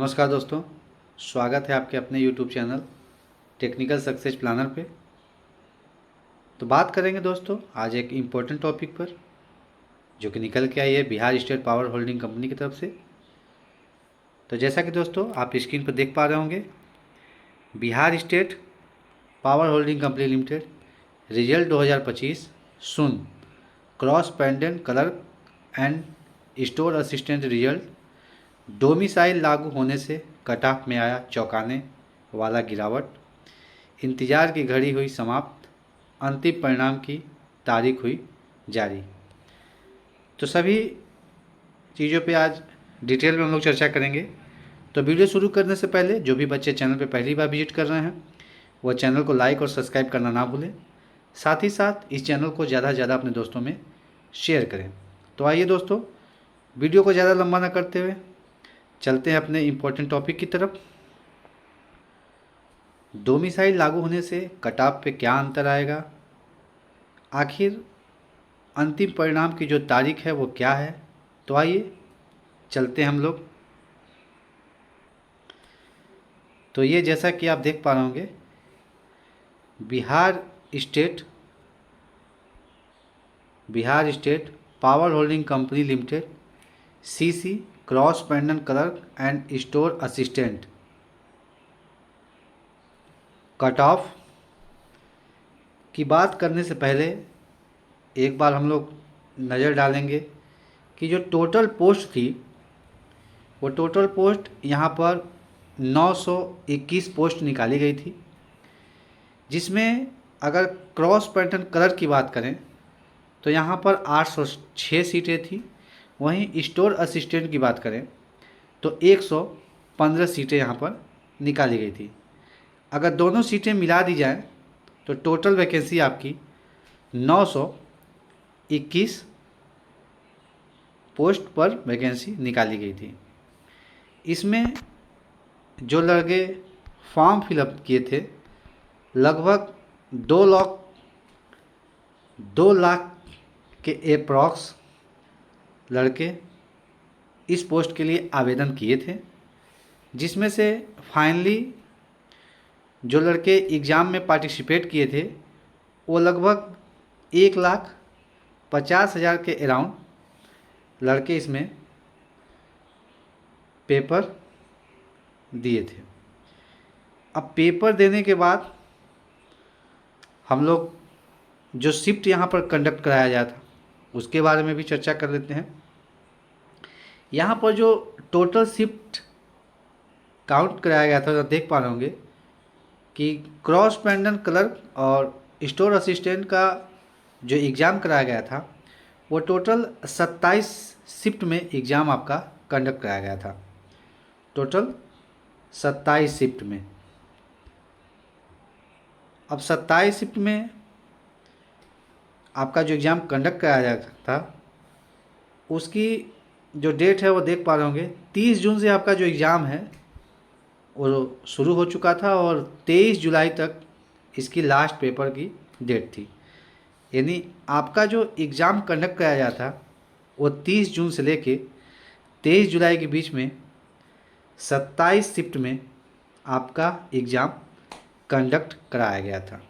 नमस्कार दोस्तों, स्वागत है आपके अपने YouTube channel Technical Success Planner पे। तो बात करेंगे दोस्तों आज एक इम्पोर्टेंट टॉपिक पर जो कि निकल के आई है Bihar state power holding company की तरफ से। तो जैसा कि दोस्तों आप स्क्रीन पर देख पा रहे होंगे, Bihar state power holding company limited result 2025 soon cross pendant clerk and store assistant result domicile लागू होने से कट ऑफ में आया चौंकाने वाला गिरावट, इंतज़ार की घड़ी हुई समाप्त, अंतिम परिणाम की तारीख हुई जारी। तो सभी चीज़ों पे आज डिटेल में हम लोग चर्चा करेंगे। तो वीडियो शुरू करने से पहले जो भी बच्चे चैनल पे पहली बार विजिट कर रहे हैं वह चैनल को लाइक और सब्सक्राइब करना ना भूलें। साथ ही साथ इस चैनल को ज़्यादा से ज़्यादा अपने दोस्तों में शेयर करें। तो आइए दोस्तों, वीडियो को ज़्यादा लंबा ना करते हुए चलते हैं अपने इम्पोर्टेंट टॉपिक की तरफ। डोमिसाइल लागू होने से कट ऑफ पे क्या अंतर आएगा, आखिर अंतिम परिणाम की जो तारीख है वो क्या है। तो आइए चलते हैं हम लोग। तो ये जैसा कि आप देख पा रहे होंगे, Bihar state power holding company limited CC cross pendant clerk and store assistant cut off की बात करने से पहले एक बार हम लोग नज़र डालेंगे कि जो टोटल पोस्ट थी वो टोटल पोस्ट यहाँ पर 921 पोस्ट निकाली गई थी, जिसमें अगर क्रॉस पैटर्न कलर की बात करें तो यहाँ पर 806 सीटें थी। वहीं स्टोर असिस्टेंट की बात करें तो 115 सीटें यहाँ पर निकाली गई थी। अगर दोनों सीटें मिला दी जाएं तो टोटल वैकेंसी आपकी 921 पोस्ट पर वैकेंसी निकाली गई थी। इसमें जो लड़के फॉर्म फिलअप किए थे लगभग 2 लाख के अप्रॉक्स लड़के इस पोस्ट के लिए आवेदन किए थे, जिसमें से फाइनली जो लड़के एग्ज़ाम में पार्टिसिपेट किए थे वो लगभग 1,50,000 के अराउंड लड़के इसमें पेपर दिए थे। अब पेपर देने के बाद हम लोग जो शिफ्ट यहाँ पर कंडक्ट कराया गया था उसके बारे में भी चर्चा कर लेते हैं। यहाँ पर जो टोटल शिफ्ट काउंट कराया गया था, तो देख पा रहे होंगे कि क्रॉस पेंडेंट क्लर्क और स्टोर असिस्टेंट का जो एग्ज़ाम कराया गया था वो टोटल 27 शिफ्ट में एग्ज़ाम आपका कंडक्ट कराया गया था। टोटल 27 शिफ्ट में। अब 27 शिफ्ट में आपका जो एग्ज़ाम कंडक्ट कराया गया था उसकी जो डेट है वो देख पा रहे होंगे 30 जून से आपका जो एग्ज़ाम है वो शुरू हो चुका था और 23 जुलाई तक इसकी लास्ट पेपर की डेट थी। यानी आपका जो एग्ज़ाम कंडक्ट कराया गया था वो 30 जून से लेके 23 जुलाई के बीच में 27 शिफ्ट में आपका एग्ज़ाम कंडक्ट कराया गया था।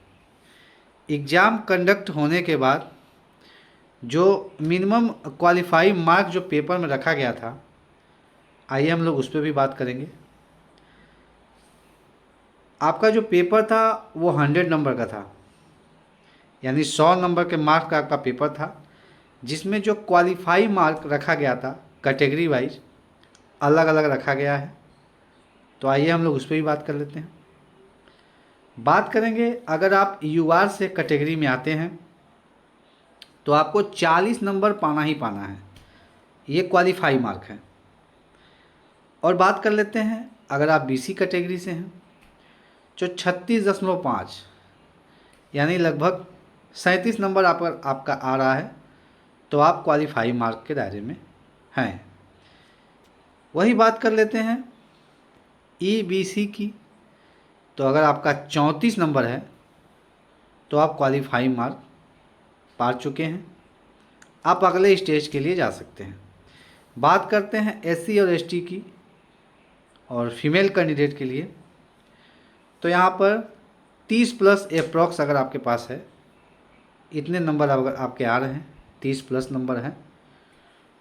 एग्ज़ाम कंडक्ट होने के बाद जो मिनिमम क्वालिफाई मार्क जो पेपर में रखा गया था, आइए हम लोग उस पर भी बात करेंगे। आपका जो पेपर था वो 100 नंबर का था, यानी 100 नंबर के मार्क का आपका पेपर था, जिसमें जो क्वालिफाई मार्क रखा गया था कैटेगरी वाइज अलग अलग रखा गया है। तो आइए हम लोग उस पर भी बात कर लेते हैं। बात करेंगे, अगर आप यूआर से कैटेगरी में आते हैं तो आपको 40 नंबर पाना ही पाना है, ये क्वालिफाई मार्क है। और बात कर लेते हैं अगर आप बीसी कैटेगरी से हैं जो 36.5 यानी लगभग 37 नंबर आपका आ रहा है, तो आप क्वालिफाई मार्क के दायरे में हैं। वही बात कर लेते हैं ईबीसी की, तो अगर आपका 34 नंबर है तो आप क्वालिफाई मार्क पा चुके हैं, आप अगले स्टेज के लिए जा सकते हैं। बात करते हैं एससी और एसटी की, और फीमेल कैंडिडेट के लिए तो यहाँ पर 30 प्लस अप्रॉक्स अगर आपके पास है, इतने नंबर अगर आपके आ रहे हैं, 30 प्लस नंबर हैं,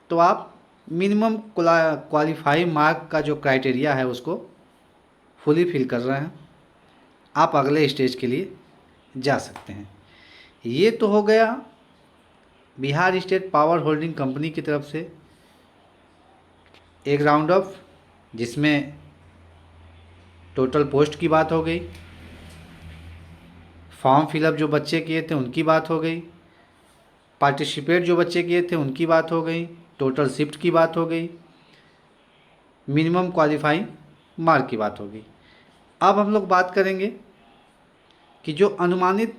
तो आप मिनिमम क्वालिफाई मार्क का जो क्राइटेरिया है उसको फुली फिल कर रहे हैं, आप अगले स्टेज के लिए जा सकते हैं। ये तो हो गया Bihar state power holding company की तरफ से एक राउंड ऑफ, जिसमें टोटल पोस्ट की बात हो गई, फॉर्म फिलअप जो बच्चे किए थे उनकी बात हो गई, पार्टिसिपेट जो बच्चे किए थे उनकी बात हो गई, टोटल शिफ्ट की बात हो गई, मिनिमम क्वालिफाइंग मार्क की बात हो गई। अब हम लोग बात करेंगे कि जो अनुमानित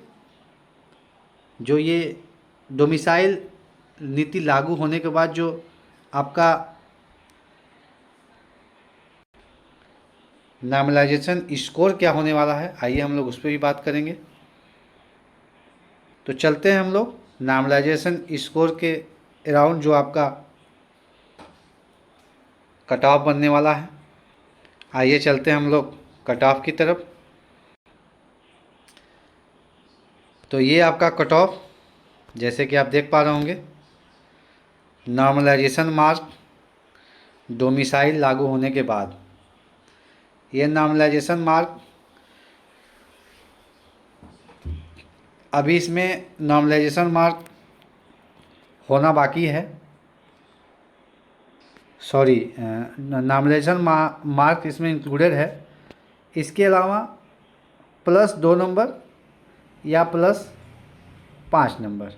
जो ये डोमिसाइल नीति लागू होने के बाद जो आपका नॉर्मलाइजेशन स्कोर क्या होने वाला है, आइए हम लोग उस पर भी बात करेंगे। तो चलते हैं हम लोग नॉर्मलाइजेशन स्कोर के अराउंड जो आपका कट ऑफ बनने वाला है, आइए चलते हैं हम लोग कट ऑफ की तरफ। तो ये आपका कट ऑफ जैसे कि आप देख पा रहे होंगे, नॉर्मलाइजेशन मार्क डोमिसाइल लागू होने के बाद ये नॉर्मलाइजेशन मार्क, अभी इसमें नॉर्मलाइजेशन मार्क होना बाकी है, सॉरी नॉर्मलाइजेशन मार्क इसमें इंक्लूडेड है। इसके अलावा प्लस 2 नंबर या प्लस 5 नंबर,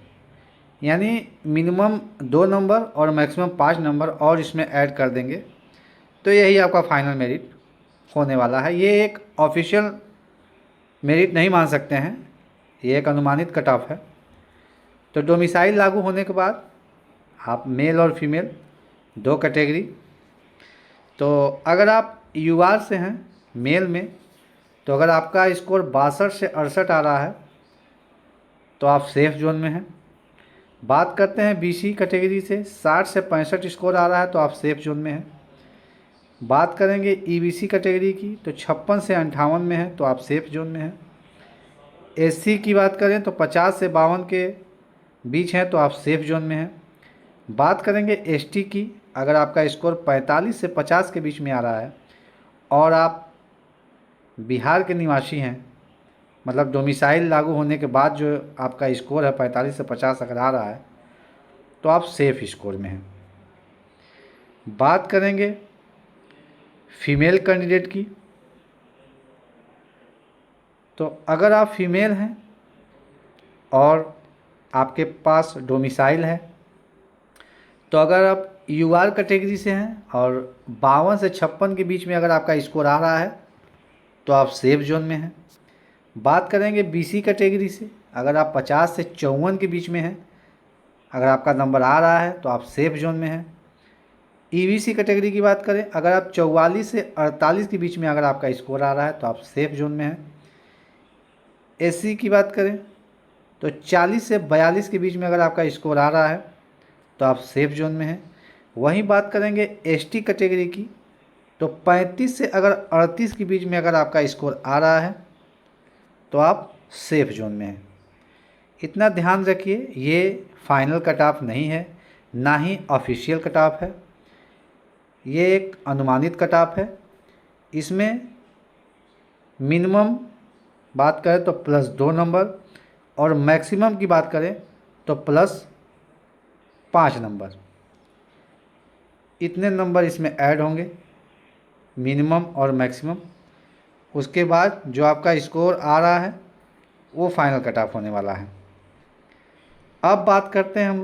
यानी मिनिमम 2 नंबर और मैक्सिमम 5 नंबर और इसमें ऐड कर देंगे तो यही आपका फाइनल मेरिट होने वाला है। ये एक ऑफिशियल मेरिट नहीं मान सकते हैं, ये एक अनुमानित कट ऑफ है। तो डोमिसाइल लागू होने के बाद आप मेल और फीमेल 2 कैटेगरी, तो अगर आप यूआर से हैं मेल में, तो अगर आपका स्कोर 62 से 68 आ रहा है तो आप सेफ जोन में हैं। बात करते हैं बीसी कैटेगरी से, 60 से 65 स्कोर आ रहा है तो आप सेफ जोन में हैं। बात करेंगे ईबीसी कैटेगरी की तो 56 से 58 में है तो आप सेफ जोन में हैं। एससी की बात करें तो 50 से 52 के बीच है तो आप सेफ जोन में हैं। बात करेंगे एसटी की, अगर आपका स्कोर 45 से 50 के बीच में आ रहा है और आप बिहार के निवासी हैं, मतलब डोमिसाइल लागू होने के बाद जो आपका स्कोर है 45 से 50 अगर आ रहा है तो आप सेफ स्कोर में हैं। बात करेंगे फीमेल कैंडिडेट की, तो अगर आप फीमेल हैं और आपके पास डोमिसाइल है, तो अगर आप यूआर कैटेगरी से हैं और 52 से 56 के बीच में अगर आपका स्कोर आ रहा है तो आप सेफ जोन में हैं। बात करेंगे बीसी कैटेगरी से, अगर आप 50 से 54 के बीच में हैं, अगर आपका नंबर आ रहा है तो आप सेफ जोन में हैं। ईबीसी कैटेगरी की बात करें, अगर आप 44 से 48 के बीच में अगर आपका स्कोर आ रहा है तो आप सेफ जोन में हैं। एससी की बात करें तो 40 से 42 के बीच में अगर आपका स्कोर आ रहा है तो आप सेफ जोन में हैं। वहीं बात करेंगे एसटी कैटेगरी की, तो 35 से अगर 38 के बीच में अगर आपका स्कोर आ रहा है तो आप सेफ जोन में हैं। इतना ध्यान रखिए, ये फाइनल कट ऑफ नहीं है, ना ही ऑफिशियल कट ऑफ है, ये एक अनुमानित कट ऑफ है। इसमें मिनिमम बात करें तो प्लस 2 नंबर और मैक्सिमम की बात करें तो प्लस 5 नंबर, इतने नंबर इसमें ऐड होंगे, मिनिमम और मैक्सिमम। उसके बाद जो आपका स्कोर आ रहा है वो फाइनल कट ऑफ होने वाला है। अब बात करते हैं हम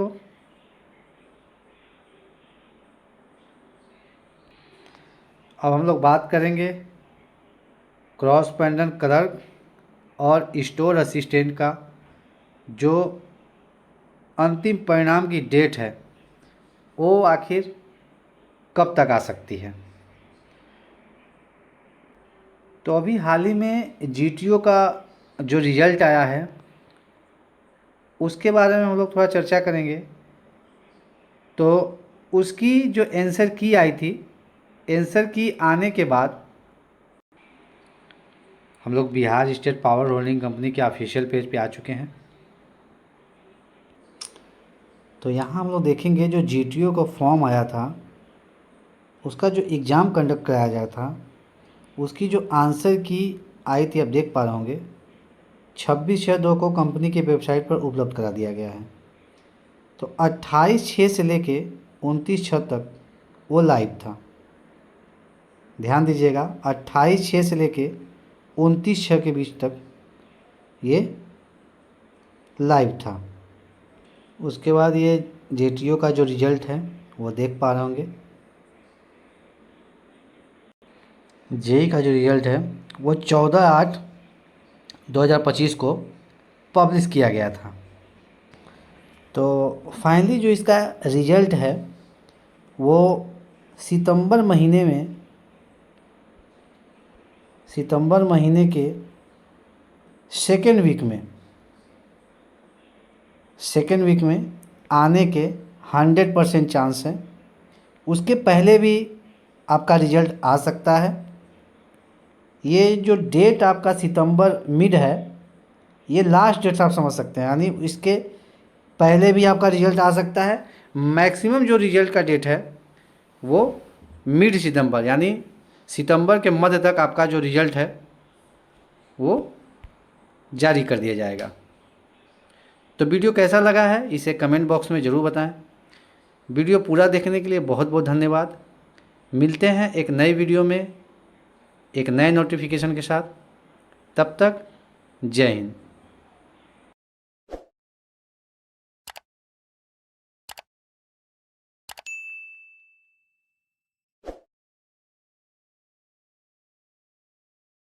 लोग बात करेंगे क्रॉस पेंडेंट क्लर्क और स्टोर असिस्टेंट का जो अंतिम परिणाम की डेट है वो आखिर कब तक आ सकती है। तो अभी हाल ही में जीटीओ का जो रिज़ल्ट आया है उसके बारे में हम लोग थोड़ा चर्चा करेंगे। तो उसकी जो आंसर की आई थी, आंसर की आने के बाद हम लोग Bihar state power holding company के ऑफिशियल पेज पे आ चुके हैं। तो यहाँ हम लोग देखेंगे जो जीटीओ का फॉर्म आया था, उसका जो एग्ज़ाम कंडक्ट कराया गया था, उसकी जो आंसर की आई थी, आप देख पा रहे होंगे 26/6/2 को कंपनी की वेबसाइट पर उपलब्ध करा दिया गया है। तो 28/6 से लेके 29/6 तक वो लाइव था। ध्यान दीजिएगा, 28/6 से लेके 29/6 के बीच तक ये लाइव था। उसके बाद ये जेटीओ का जो रिज़ल्ट है वो देख पा रहे होंगे। जेई का जो रिज़ल्ट है वो 14/8/2025 को पब्लिश किया गया था। तो फाइनली जो इसका रिज़ल्ट है वो सितंबर महीने के सेकेंड वीक में आने के 100% चांस हैं। उसके पहले भी आपका रिज़ल्ट आ सकता है। ये जो डेट आपका सितंबर मिड है, ये लास्ट डेट आप समझ सकते हैं, यानी इसके पहले भी आपका रिज़ल्ट आ सकता है। मैक्सिमम जो रिज़ल्ट का डेट है वो मिड सितंबर, यानी सितंबर के मध्य तक आपका जो रिज़ल्ट है वो जारी कर दिया जाएगा। तो वीडियो कैसा लगा है इसे कमेंट बॉक्स में ज़रूर बताएं। वीडियो पूरा देखने के लिए बहुत बहुत धन्यवाद। मिलते हैं एक नई वीडियो में एक नए नोटिफिकेशन के साथ। तब तक जय हिंद।